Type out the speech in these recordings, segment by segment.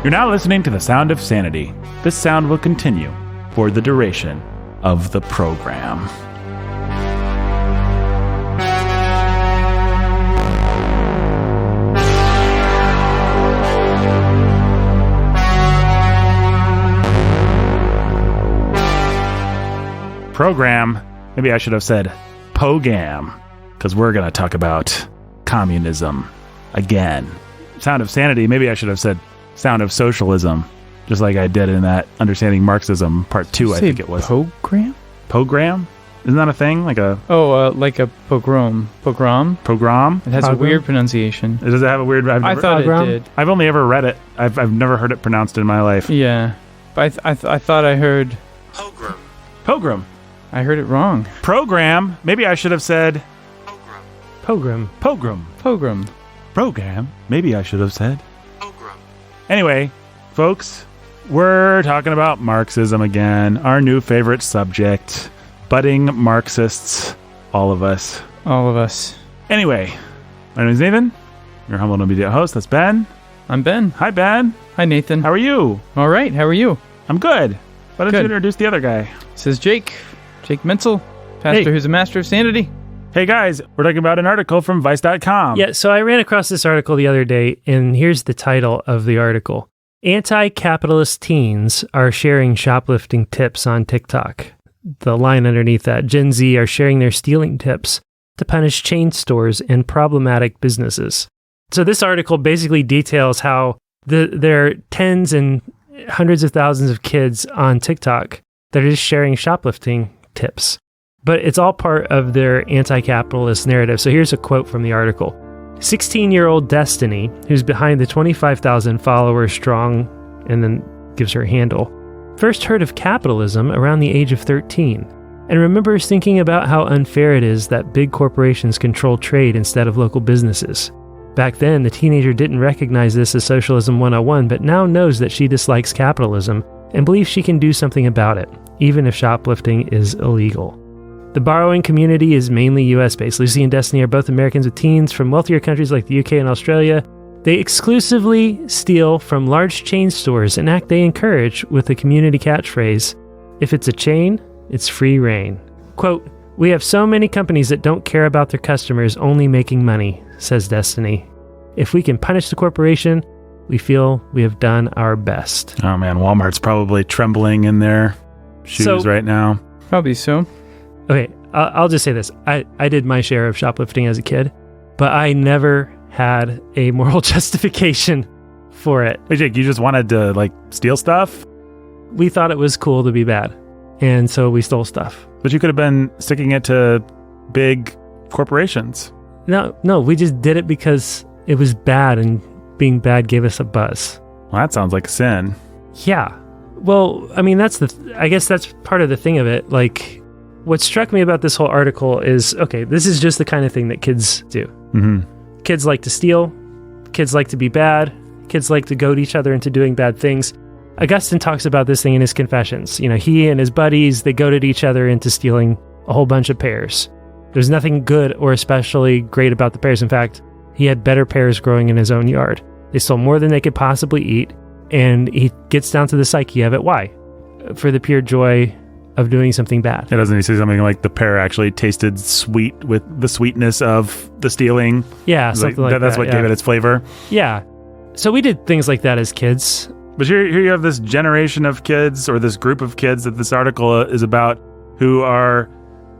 You're now listening to the sound of sanity. This sound will continue for the duration of the program. Program. Maybe I should have said pogam, because we're going to talk about communism again. Sound of sanity. Maybe I should have said sound of socialism, just like I did in that Understanding Marxism Part 2, I think it was. Pogrom? Pogrom? Isn't that a thing? Like a pogrom. Pogrom? Pogrom? It has a weird pronunciation. Does it have a weird... I thought it did. I've only ever read it. I've never heard it pronounced in my life. Yeah. But I thought I heard... Pogrom. Pogrom. I heard it wrong. Program. Maybe I should have said... Pogrom. Pogrom. Pogrom. Program. Maybe I should have said... Pogrom. Anyway, folks, we're talking about Marxism again. Our new favorite subject. Budding Marxists. All of us. All of us. Anyway, my name is Nathan. Your humble and obedient host. That's Ben. I'm Ben. Hi, Ben. Hi, Nathan. How are you? All right. How are you? I'm good. Why don't you Good. introduce the other guy? This is Jake. Jake Menzel. Pastor who's a master of sanity. Hey, guys. We're talking about an article from Vice.com. Yeah, so I ran across this article the other day, and here's the title of the article. Anti-capitalist teens are sharing shoplifting tips on TikTok. The line underneath that, Gen Z are sharing their stealing tips to punish chain stores and problematic businesses. So this article basically details how there are tens and hundreds of thousands of kids on TikTok that are just sharing shoplifting tips. But it's all part of their anti-capitalist narrative. So here's a quote from the article. 16-year-old Destiny, who's behind the 25,000 followers strong, and then gives her handle, first heard of capitalism around the age of 13 and remembers thinking about how unfair it is that big corporations control trade instead of local businesses. Back then, the teenager didn't recognize this as Socialism 101, but now knows that she dislikes capitalism and believes she can do something about it, even if shoplifting is illegal. The borrowing community is mainly US-based. Lucy and Destiny are both Americans with teens from wealthier countries like the UK and Australia. They exclusively steal from large chain stores, an act they encourage with the community catchphrase, "If it's a chain, it's free reign." Quote, "We have so many companies that don't care about their customers, only making money," says Destiny. "If we can punish the corporation, we feel we have done our best." Oh, man. Walmart's probably trembling in their shoes right now. Probably so. Okay, I'll just say this. I did my share of shoplifting as a kid, but I never had a moral justification for it. Hey, Jake, you just wanted to, steal stuff? We thought it was cool to be bad, and so we stole stuff. But you could have been sticking it to big corporations. No, we just did it because it was bad, and being bad gave us a buzz. Well, that sounds like a sin. Yeah. Well, I mean, I guess that's part of the thing of it. What struck me about this whole article is, okay, this is just the kind of thing that kids do. Mm-hmm. Kids like to steal. Kids like to be bad. Kids like to goad each other into doing bad things. Augustine talks about this thing in his Confessions. He and his buddies, they goaded each other into stealing a whole bunch of pears. There's nothing good or especially great about the pears. In fact, he had better pears growing in his own yard. They stole more than they could possibly eat, and he gets down to the psyche of it. Why? For the pure joy of doing something bad. Doesn't he say something like the pear actually tasted sweet with the sweetness of the stealing? Yeah, something like that. That's what gave it its flavor? Yeah. So we did things like that as kids. But here you have this generation of kids, or this group of kids that this article is about, who are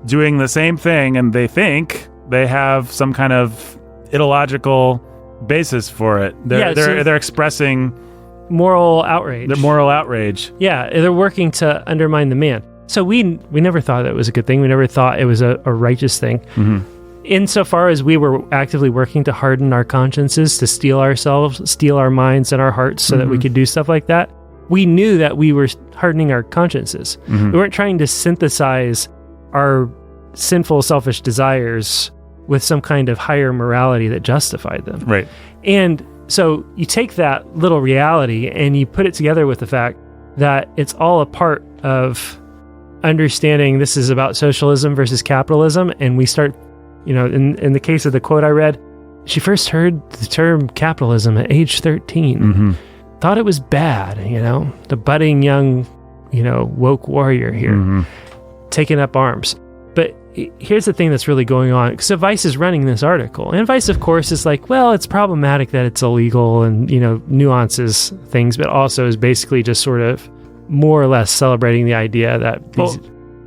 doing the same thing, and they think they have some kind of ideological basis for it. They're expressing moral outrage. Their moral outrage. Yeah, they're working to undermine the man. So we never thought that was a good thing. We never thought it was a righteous thing. Mm-hmm. Insofar as we were actively working to harden our consciences, to steal ourselves, steal our minds and our hearts so that we could do stuff like that, we knew that we were hardening our consciences. Mm-hmm. We weren't trying to synthesize our sinful, selfish desires with some kind of higher morality that justified them. Right. And so you take that little reality and you put it together with the fact that it's all a part of understanding this is about socialism versus capitalism, and we start, in the case of the quote I read, she first heard the term capitalism at age 13. Mm-hmm. thought it was bad, the budding young, woke warrior here, taking up arms. But here's the thing that's really going on. So Vice is running this article. And Vice, of course, is like, well, it's problematic that it's illegal and, nuances things, but also is basically just sort of more or less celebrating the idea that...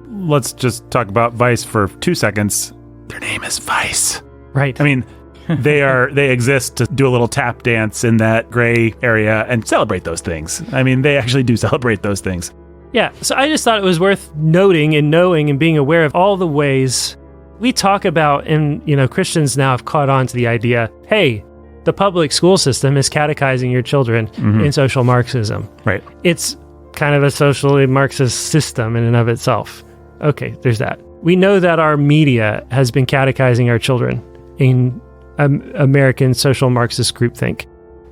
let's just talk about Vice for 2 seconds. Their name is Vice. Right. I mean, they exist to do a little tap dance in that gray area and celebrate those things. I mean, they actually do celebrate those things. Yeah, so I just thought it was worth noting and knowing and being aware of all the ways we talk about, and Christians now have caught on to the idea, hey, the public school system is catechizing your children in social Marxism. Right. It's kind of a socially Marxist system in and of itself. Okay, there's that. We know that our media has been catechizing our children in American social Marxist groupthink.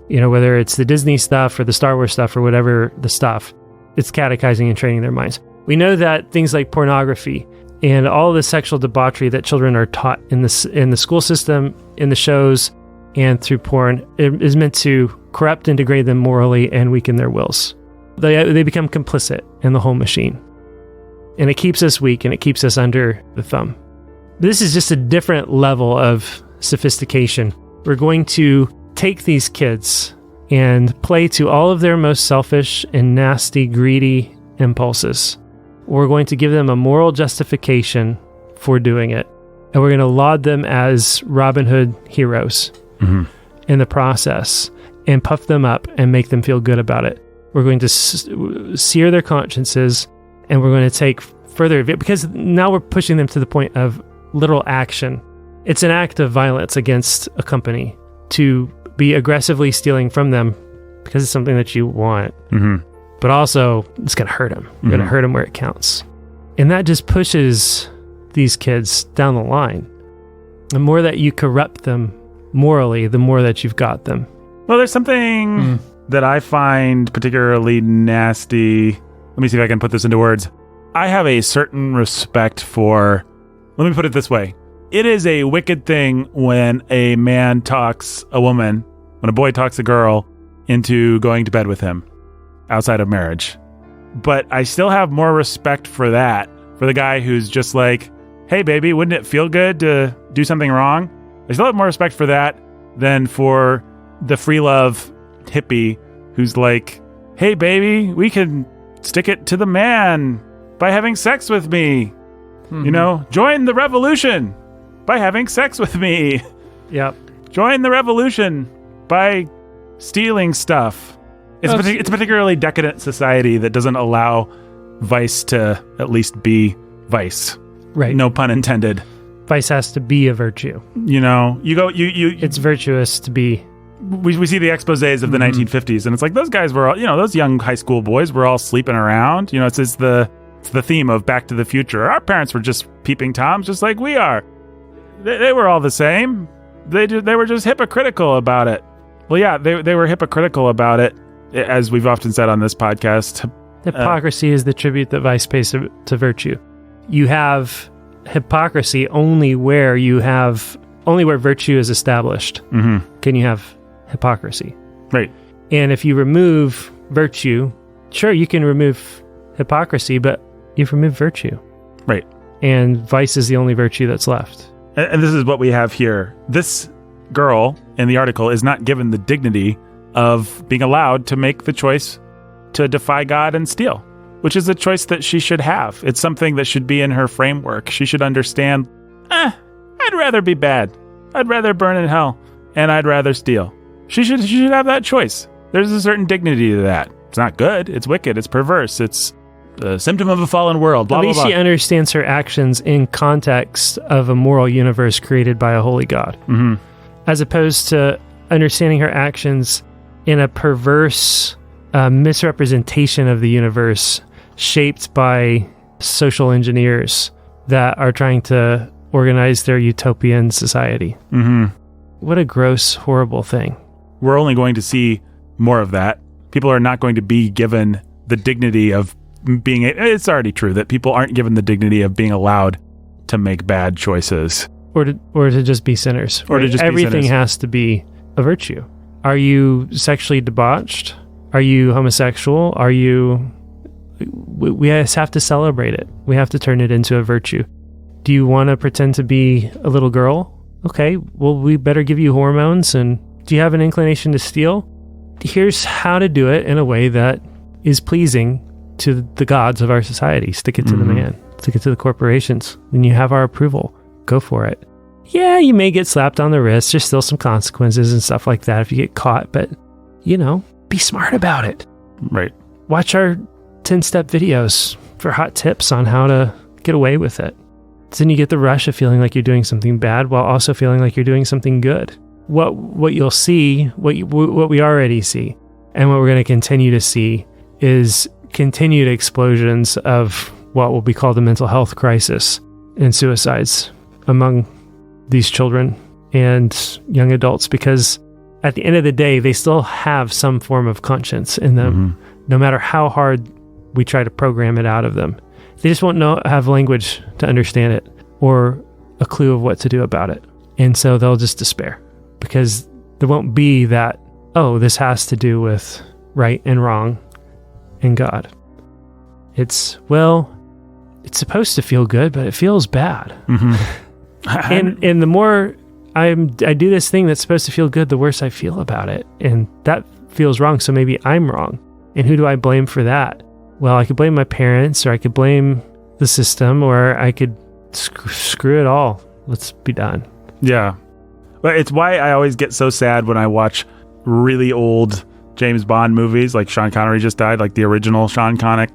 Whether it's the Disney stuff or the Star Wars stuff or whatever the stuff, it's catechizing and training their minds. We know that things like pornography and all the sexual debauchery that children are taught in the school system, in the shows, and through porn is meant to corrupt and degrade them morally and weaken their wills. They become complicit in the whole machine. And it keeps us weak and it keeps us under the thumb. This is just a different level of sophistication. We're going to take these kids and play to all of their most selfish and nasty, greedy impulses. We're going to give them a moral justification for doing it. And we're going to laud them as Robin Hood heroes in the process and puff them up and make them feel good about it. We're going to sear their consciences, and we're going to take further, because now we're pushing them to the point of literal action. It's an act of violence against a company to be aggressively stealing from them because it's something that you want. But also, it's going to hurt them. You're going to hurt them where it counts. And that just pushes these kids down the line. The more that you corrupt them morally, the more that you've got them. Well, there's something that I find particularly nasty. Let me see if I can put this into words. I have a certain respect for... Let me put it this way. It is a wicked thing when a man talks a woman, when a boy talks a girl, into going to bed with him outside of marriage. But I still have more respect for that, for the guy who's just like, hey, baby, wouldn't it feel good to do something wrong? I still have more respect for that than for the free love hippie who's like, hey, baby, we can stick it to the man by having sex with me. Join the revolution by having sex with me. Yep. Join the revolution by stealing stuff. It's a particularly decadent society that doesn't allow vice to at least be vice. Right. No pun intended. Vice has to be a virtue. It's virtuous to be. We see the exposés of the 1950s, and it's like those guys were all, those young high school boys were all sleeping around. It's the theme of Back to the Future. Our parents were just peeping toms, just like we are. They were all the same. They were just hypocritical about it. Well, yeah, they were hypocritical about it, as we've often said on this podcast. Hypocrisy is the tribute that vice pays to virtue. You have hypocrisy only where virtue is established. Can you have hypocrisy? Right. And if you remove virtue, sure, you can remove hypocrisy, but you've removed virtue. Right. And vice is the only virtue that's left. And this is what we have here. This girl in the article is not given the dignity of being allowed to make the choice to defy God and steal, which is a choice that she should have. It's something that should be in her framework. She should understand, I'd rather be bad. I'd rather burn in hell, and I'd rather steal. She should have that choice. There's a certain dignity to that. It's not good. It's wicked. It's perverse. It's a symptom of a fallen world. Blah, At least blah, blah. she understands her actions in context of a moral universe created by a holy God, as opposed to understanding her actions in a perverse misrepresentation of the universe shaped by social engineers that are trying to organize their utopian society. What a gross, horrible thing. We're only going to see more of that. People are not going to be given the dignity of being... It's already true that people aren't given the dignity of being allowed to make bad choices. Or to just be sinners. Or to just Everything be sinners. has to be a virtue. Are you sexually debauched? Are you homosexual? We just have to celebrate it. We have to turn it into a virtue. Do you want to pretend to be a little girl? Okay, well, we better give you hormones. And do you have an inclination to steal? Here's how to do it in a way that is pleasing to the gods of our society. Stick it to the man. Stick it to the corporations. And you have our approval. Go for it. Yeah, you may get slapped on the wrist. There's still some consequences and stuff like that if you get caught. But, be smart about it. Right. Watch our 10-step videos for hot tips on how to get away with it. Then you get the rush of feeling like you're doing something bad while also feeling like you're doing something good. What you'll see, what we already see, and what we're going to continue to see is continued explosions of what will be called a mental health crisis and suicides among these children and young adults, because at the end of the day, they still have some form of conscience in them, no matter how hard we try to program it out of them. They just won't have language to understand it or a clue of what to do about it. And so they'll just despair because there won't be that, this has to do with right and wrong and God. It's supposed to feel good, but it feels bad. And the more I do this thing that's supposed to feel good, the worse I feel about it. And that feels wrong. So maybe I'm wrong. And who do I blame for that? Well, I could blame my parents, or I could blame the system, or I could screw it all. Let's be done. Yeah. But it's why I always get so sad when I watch really old James Bond movies, like Sean Connery just died, like the original Sean Connery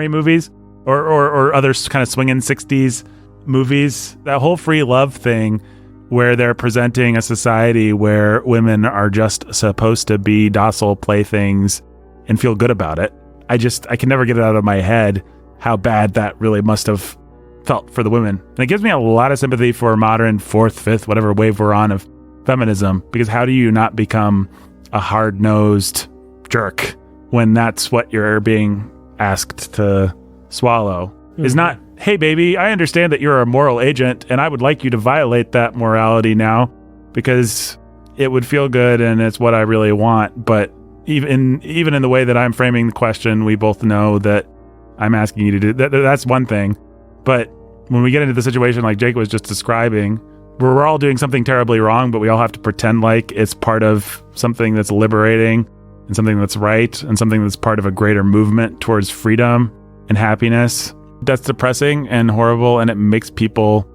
movies, or other kind of swinging 60s movies. That whole free love thing, where they're presenting a society where women are just supposed to be docile playthings and feel good about it. I can never get it out of my head how bad that really must have felt for the women. And it gives me a lot of sympathy for modern fourth, fifth, whatever wave we're on of feminism, because how do you not become a hard-nosed jerk when that's what you're being asked to swallow? Is not, hey, baby, I understand that you're a moral agent, and I would like you to violate that morality now because it would feel good and it's what I really want. But even in the way that I'm framing the question, we both know that I'm asking you to do that. That's one thing. But when we get into the situation like Jake was just describing, where we're all doing something terribly wrong, but we all have to pretend like it's part of something that's liberating and something that's right and something that's part of a greater movement towards freedom and happiness, that's depressing and horrible, and it makes people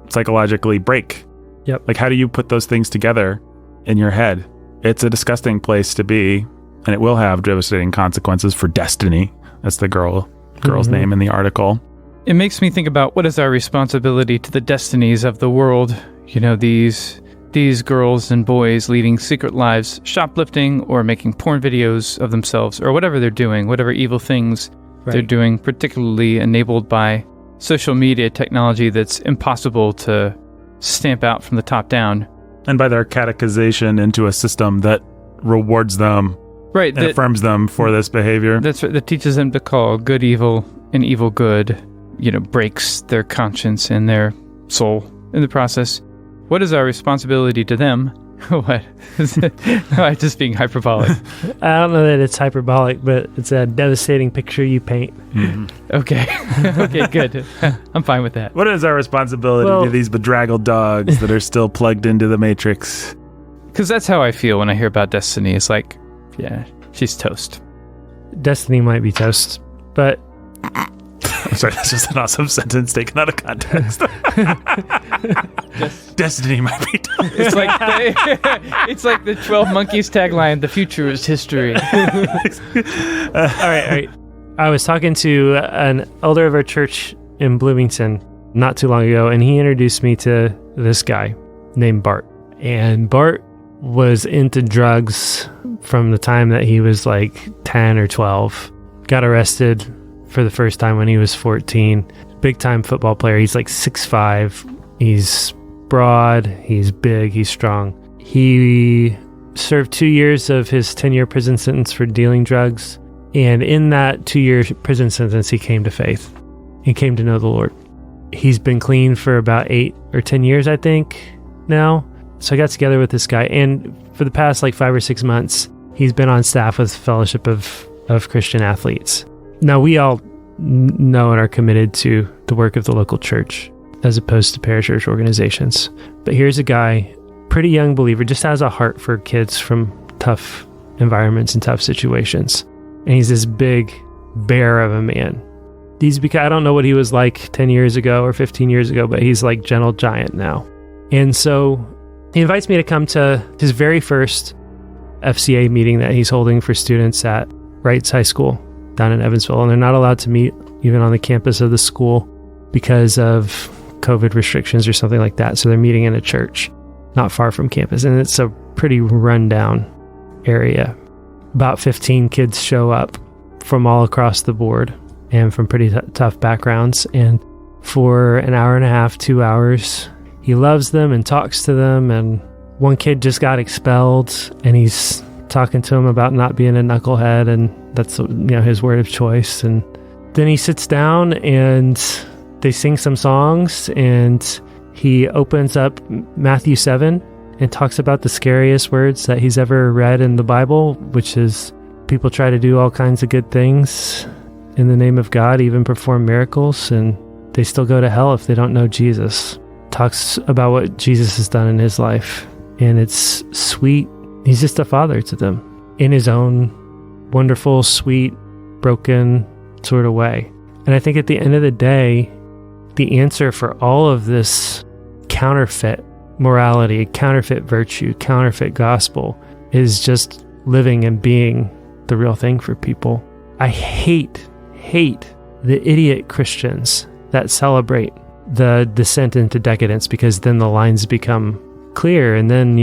psychologically break. Yep. Like, how do you put those things together in your head? It's a disgusting place to be, and it will have devastating consequences for Destiny. That's the girl's name in the article. It makes me think about what is our responsibility to the destinies of the world. These girls and boys leading secret lives, shoplifting or making porn videos of themselves, or whatever they're doing, whatever evil things they're doing, particularly enabled by social media technology that's impossible to stamp out from the top down. And by their catechization into a system that rewards them and affirms them for this behavior. That's right, that teaches them to call good evil and evil good, breaks their conscience and their soul in the process. What is our responsibility to them? What? I'm just being hyperbolic. I don't know that it's hyperbolic, but it's a devastating picture you paint. Okay. Okay, good. I'm fine with that. What is our responsibility to these bedraggled dogs that are still plugged into the Matrix? Because that's how I feel when I hear about Destiny. It's like, yeah, she's toast. Destiny might be toast, but... I'm sorry, that's just an awesome sentence taken out of context. Destiny might be toast. It's like the 12 Monkeys tagline, the future is history. All right. I was talking to an elder of our church in Bloomington not too long ago, and he introduced me to this guy named Bart. And Bart was into drugs from the time that he was like 10 or 12. Got arrested for the first time when he was 14. Big time football player. He's like 6'5". He's broad, he's big, he's strong. He served 2 years of his 10-year prison sentence for dealing drugs. And in that 2-year prison sentence, he came to faith and came to know the Lord. He's been clean for about 8 or 10 years, I think, now. So I got together with this guy, and for the past like 5 or 6 months, he's been on staff with Fellowship of Christian Athletes. Now, we all know and are committed to the work of the local church as opposed to parachurch organizations. But here's a guy, pretty young believer, just has a heart for kids from tough environments and tough situations. And he's this big bear of a man. I don't know what he was like 10 years ago or 15 years ago, but he's like gentle giant now. And so he invites me to come to his very first FCA meeting that he's holding for students at Wrights High School down in Evansville. And they're not allowed to meet even on the campus of the school because of COVID restrictions or something like that. So they're meeting in a church not far from campus. And it's a pretty rundown area. About 15 kids show up from all across the board and from pretty tough backgrounds. And for an hour and a half, 2 hours, he loves them and talks to them. And one kid just got expelled, and he's talking to him about not being a knucklehead, and that's his word of choice. And then he sits down and they sing some songs, and he opens up Matthew 7 and talks about the scariest words that he's ever read in the Bible, which is people try to do all kinds of good things in the name of God, even perform miracles, and they still go to hell if they don't know Jesus. Talks about what Jesus has done in his life, and it's sweet. He's just a father to them in his own wonderful, sweet, broken sort of way. And I think at the end of the day, the answer for all of this counterfeit morality, counterfeit virtue, counterfeit gospel is just living and being the real thing for people. I hate the idiot Christians that celebrate the descent into decadence, because then the lines become clear, and then,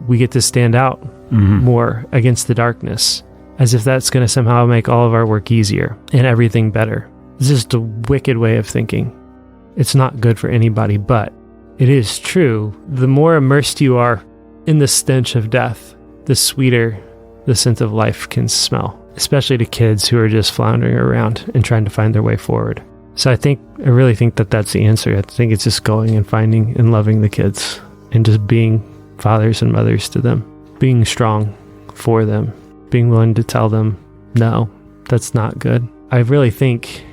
we get to stand out more against the darkness, as if that's going to somehow make all of our work easier and everything better. It's just a wicked way of thinking. It's not good for anybody, but it is true. The more immersed you are in the stench of death, the sweeter the scent of life can smell, especially to kids who are just floundering around and trying to find their way forward. So I really think that that's the answer. I think it's just going and finding and loving the kids and just being fathers and mothers to them, being strong for them, being willing to tell them, no, that's not good. I really think,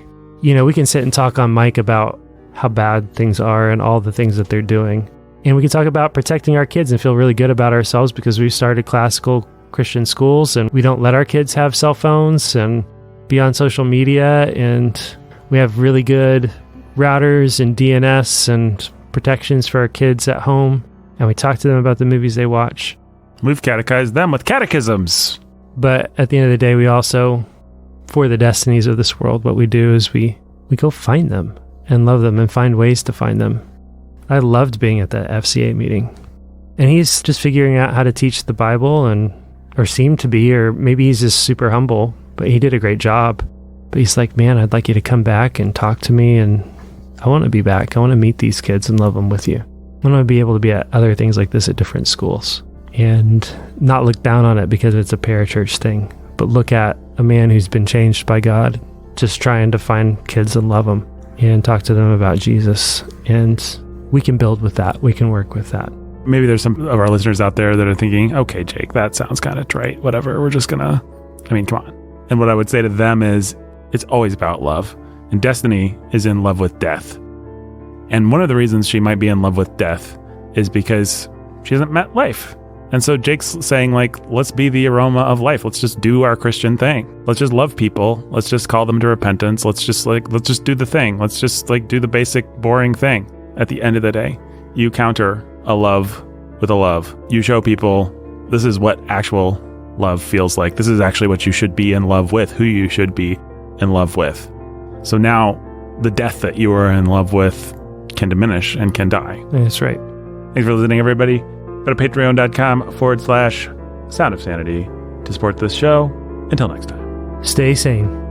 we can sit and talk on mic about how bad things are and all the things that they're doing. And we can talk about protecting our kids and feel really good about ourselves because we started classical Christian schools and we don't let our kids have cell phones and be on social media, and we have really good routers and DNS and protections for our kids at home, and we talk to them about the movies they watch. We've catechized them with catechisms. But at the end of the day, we also, for the destinies of this world, what we do is we go find them and love them and find ways to find them. I loved being at that FCA meeting. And he's just figuring out how to teach the Bible, or seem to be, or maybe he's just super humble, but he did a great job. But he's like, man, I'd like you to come back and talk to me, and I want to be back. I want to meet these kids and love them with you. I want to be able to be at other things like this at different schools and not look down on it because it's a parachurch thing, but look at a man who's been changed by God, just trying to find kids and love them and talk to them about Jesus. And we can build with that. We can work with that. Maybe there's some of our listeners out there that are thinking, okay, Jake, that sounds kind of trite. Whatever. We're just come on. And what I would say to them is, it's always about love. And Destiny is in love with death. And one of the reasons she might be in love with death is because she hasn't met life. And so Jake's saying, let's be the aroma of life. Let's just do our Christian thing. Let's just love people. Let's just call them to repentance. Let's just do the thing. Let's just do the basic, boring thing. At the end of the day, you counter a love with a love. You show people this is what actual love feels like. This is actually what you should be in love with, who you should be in love with. So now the death that you are in love with can diminish and can die. That's right. Thanks for listening, everybody. Go to patreon.com/Sound of Sanity to support this show. Until next time. Stay sane.